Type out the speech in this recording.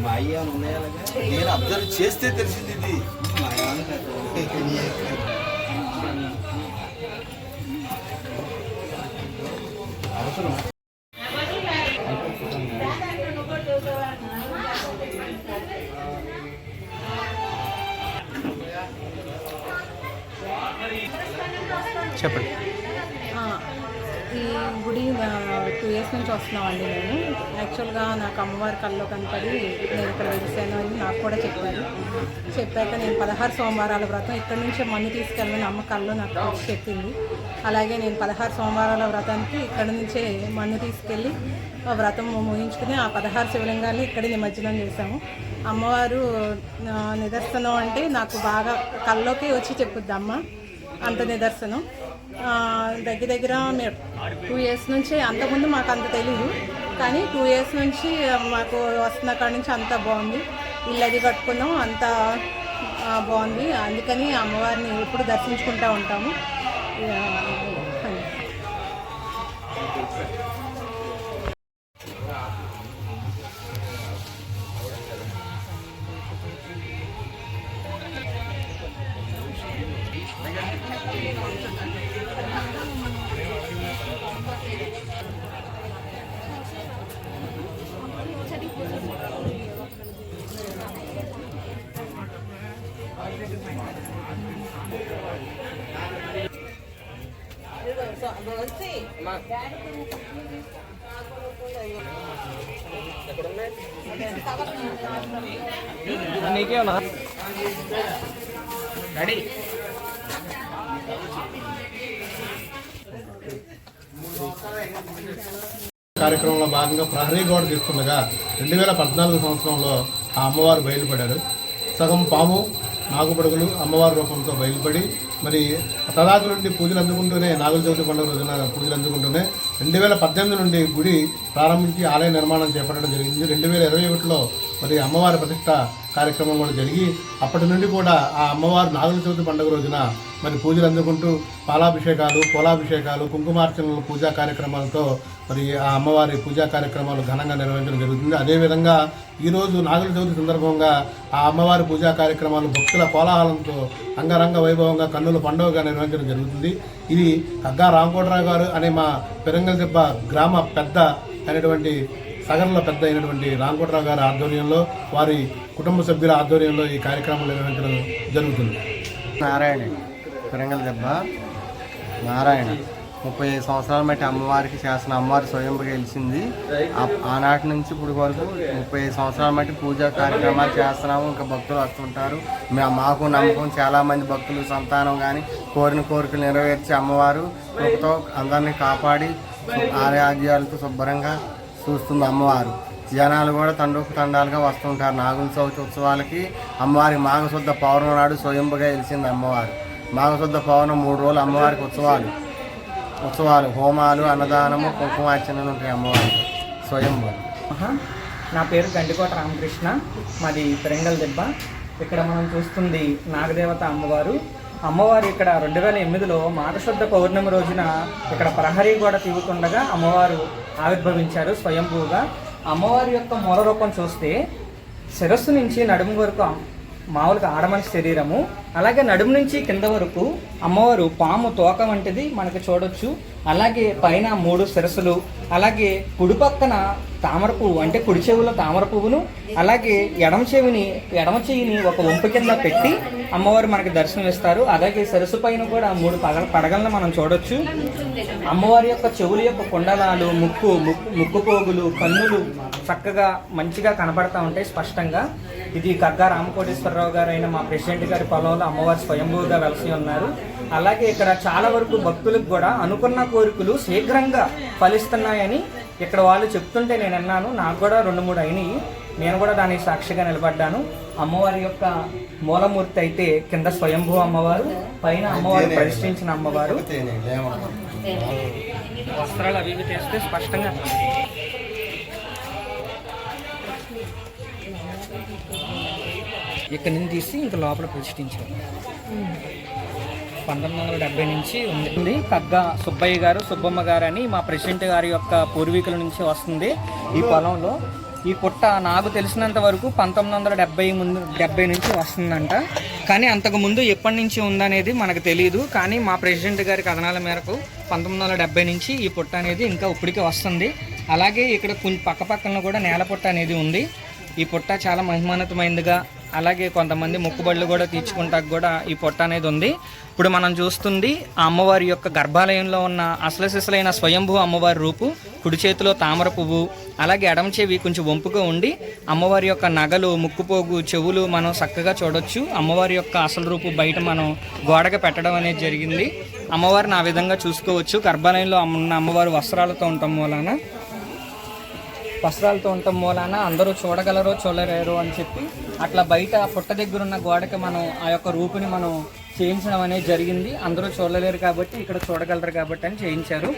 మాయ నేను అబ్జర్వ్ చేస్తే తెలిసింది ఇది అవసరం. చెప్పండి. ఈ గుడి 2 years నుంచి వస్తున్నామండి. నేను యాక్చువల్గా నాకు అమ్మవారి కల్లో కనపడి నేను ఇక్కడ వెలిసాను అని నాకు కూడా చెప్పాక నేను 16 సోమవారాల వ్రతం ఇక్కడి నుంచే మన్ను తీసుకెళ్ళమని అమ్మ కల్లో నాకు చెప్పింది. అలాగే నేను 16 సోమవారాల వ్రతానికి ఇక్కడి నుంచే మన్ను తీసుకెళ్ళి వ్రతం ముగించుకుని ఆ 16 శివలింగాన్ని ఇక్కడ నిమజ్జనం చేశాము. అమ్మవారు నిదర్శనం అంటే నాకు బాగా కల్లోకి వచ్చి చెప్పుద్ది అమ్మ, అంత నిదర్శనం. దగ్గర మేము 2 years నుంచి, అంతకుముందు మాకు అంత తెలీదు కానీ 2 years నుంచి మాకు వస్తున్న కాడి నుంచి అంతా బాగుంది. ఇల్లు అది కట్టుకున్నాం, అంతా బాగుంది. అందుకని అమ్మవారిని ఎప్పుడు దర్శించుకుంటూ ఉంటాము. కార్యక్రమంలో భాగంగా ప్రహరీ గోడ తీసుకుండగా 2014 సంవత్సరంలో ఆ అమ్మవారు బయలుపడారు. సగం పాము నాగుపడుగులు అమ్మవారి రూపంతో బయలుపడి మరి తదాకు నుండి పూజలు అందుకుంటూనే నాగుల చవితి పండుగ రోజున పూజలు అందుకుంటూనే 2018 నుండి గుడి ప్రారంభించి ఆలయ నిర్మాణం చేపట్టడం జరిగింది. 2021లో మరి అమ్మవారి ప్రతిష్ట కార్యక్రమం కూడా జరిగి అప్పటి నుండి కూడా ఆ అమ్మవారు నాగుల చవితి పండుగ రోజున మరి పూజలు అందుకుంటూ పాలాభిషేకాలు, పూలాభిషేకాలు, కుంకుమార్చనలు, పూజా కార్యక్రమాలతో మరి ఆ అమ్మవారి పూజా కార్యక్రమాలు ఘనంగా నిర్వహించడం జరుగుతుంది. అదేవిధంగా ఈరోజు నాగుల చవితి సందర్భంగా ఆ అమ్మవారి పూజా కార్యక్రమాలు భక్తుల కోలాహలంతో అంగరంగ వైభవంగా కన్నుల పండుగగా నిర్వహించడం జరుగుతుంది. ఇది కగ్గా రామకోటరావు గారు అనే మా పెరంగల్దెబ్బ గ్రామ పెద్ద అయినటువంటి సగర్లో పెద్ద అయినటువంటి రామకోటరావు గారి ఆధ్వర్యంలో, వారి కుటుంబ సభ్యుల ఆధ్వర్యంలో ఈ కార్యక్రమం నిర్వహించడం జరుగుతుంది. నారాయణ పెరంగల్దెబ్బ నారాయణ 35 సంవత్సరాల మట్టి అమ్మవారికి చేస్తున్న అమ్మవారి స్వయంగా గెలిచింది. ఆనాటి నుంచి ఇప్పుడు వరకు 35 సంవత్సరాల మట్టి పూజా కార్యక్రమాలు చేస్తున్నాము. ఇంకా భక్తులు వస్తుంటారు. మాకు నమ్మకం, చాలామంది భక్తులు సంతానం కానీ కోరిన కోరికలు నెరవేర్చి అమ్మవారు కృపతో అందరినీ కాపాడి ఆరోగ్యాలతో శుభ్రంగా చూస్తుంది అమ్మవారు. జనాలు కూడా తండాలుగా వస్తుంటారు. నాగుల చవితి ఉత్సవాలకి అమ్మవారి మాఘశుద్ధ పౌర్ణమి నాడు స్వయంగా వెలిసింది అమ్మవారు. మాఘశుద్ధ పౌర్ణమి 3 రోజులు అమ్మవారికి ఉత్సవాలు, హోమాలు, అన్నదానము, కుంకుమార్చనలు ఉంటాయి అమ్మవారికి స్వయంగా. నా పేరు గండికోట రామకృష్ణ, మాది పెరంగల్దెబ్బ. ఇక్కడ మనం చూస్తుంది నాగదేవత అమ్మవారు ఇక్కడ 2008లో మాఘశుద్ధ పౌర్ణమి రోజున ఇక్కడ ప్రహరీ గోడ తిరుగుతుండగా అమ్మవారు ఆవిర్భవించారు స్వయంభూగా. అమ్మవారి యొక్క మూల రూపం చూస్తే శిరస్సు నుంచి నడుము వరకు మామూలుగా ఆడమనిషి శరీరము, అలాగే నడుము నుంచి కింద వరకు అమ్మవారు పాము తోక వంటిది మనకి చూడొచ్చు. అలాగే పైన 3 శిరస్సులు, అలాగే కుడి పక్కన తామర పువ్వు అంటే కుడి చెవులో తామర పువ్వును, అలాగే ఎడమ చెయ్యిని ఒక వంపు కింద పెట్టి అమ్మవారు మనకి దర్శనం ఇస్తారు. అలాగే శిరస్సు పైన కూడా 3 పడగలను మనం చూడొచ్చు. అమ్మవారి యొక్క చెవుల యొక్క కుండలాలు, ముక్కు పోగులు, కన్నులు చక్కగా మంచిగా కనబడతా ఉంటాయి స్పష్టంగా. ఇది కగ్గా రామకోటేశ్వరరావు గారు అయిన మా ప్రెసిడెంట్ గారి పొలంలో అమ్మవారు స్వయంభూగా వెలసి ఉన్నారు. అలాగే ఇక్కడ చాలా వరకు భక్తులకు కూడా అనుకున్న కోరికలు శీఘ్రంగా ఫలిస్తున్నాయని ఇక్కడ వాళ్ళు చెప్తుంటే నేను అన్నాను. నాకు కూడా 2-3 అయినాయి. నేను కూడా దానికి సాక్షిగా నిలబడ్డాను. అమ్మవారి యొక్క మూలమూర్తి అయితే కింద స్వయంభూ అమ్మవారు, పైన అమ్మవారు ప్రతిష్ఠించిన అమ్మవారు. వస్త్రాలు అవి ఇవి తెస్తే స్పష్టంగా ఇక్కడ నుంచి తీసి ఇంకా లోపల ప్రతిష్ఠించారు. 1970 నుంచి ఉంది. కగ్గా సుబ్బయ్య గారు, సుబ్బమ్మ గారు అని మా ప్రెసిడెంట్ గారి యొక్క పూర్వీకుల నుంచి వస్తుంది ఈ పొలంలో. ఈ పుట్ట నాకు తెలిసినంత వరకు 1970 నుంచి వస్తుందంట. కానీ అంతకుముందు ఎప్పటి నుంచి ఉందనేది మనకు తెలియదు. కానీ మా ప్రెసిడెంట్ గారి కథనాల మేరకు 1970 నుంచి ఈ పుట్ట అనేది ఇంకా ఇప్పటికీ వస్తుంది. అలాగే ఇక్కడ కొంచెం పక్కపక్కన కూడా నేల పుట్ట అనేది ఉంది. ఈ పుట్ట చాలా మహిమాన్వితమైనదిగా, అలాగే కొంతమంది మొక్కుబడులు కూడా తీర్చుకుంటాక కూడా ఈ పొట్ట అనేది ఉంది. ఇప్పుడు మనం చూస్తుంది ఆ అమ్మవారి యొక్క గర్భాలయంలో ఉన్న అసలు సిసలైన స్వయంభూ అమ్మవారి రూపు. కుడి చేతిలో తామర పువ్వు, అలాగే ఎడమ చెవి కొంచెం వంపుగా ఉండి అమ్మవారి యొక్క నగలు, ముక్కుపోగు, చెవులు మనం చక్కగా చూడొచ్చు. అమ్మవారి యొక్క అసలు రూపు బయట మనం గోడగా పెట్టడం అనేది జరిగింది. అమ్మవారిని ఆ విధంగా చూసుకోవచ్చు. గర్భాలయంలో ఉన్న అమ్మవారు వస్త్రాలతో ఉండటం మూలాన అందరూ చూడగలరో చూడలేరు అని చెప్పి అట్లా బయట పుట్ట దగ్గర ఉన్న గోడకి మనం ఆ యొక్క రూపుని మనం చేయించడం అనేది జరిగింది. అందరూ చూడలేరు కాబట్టి ఇక్కడ చూడగలరు కాబట్టి అని చేయించారు.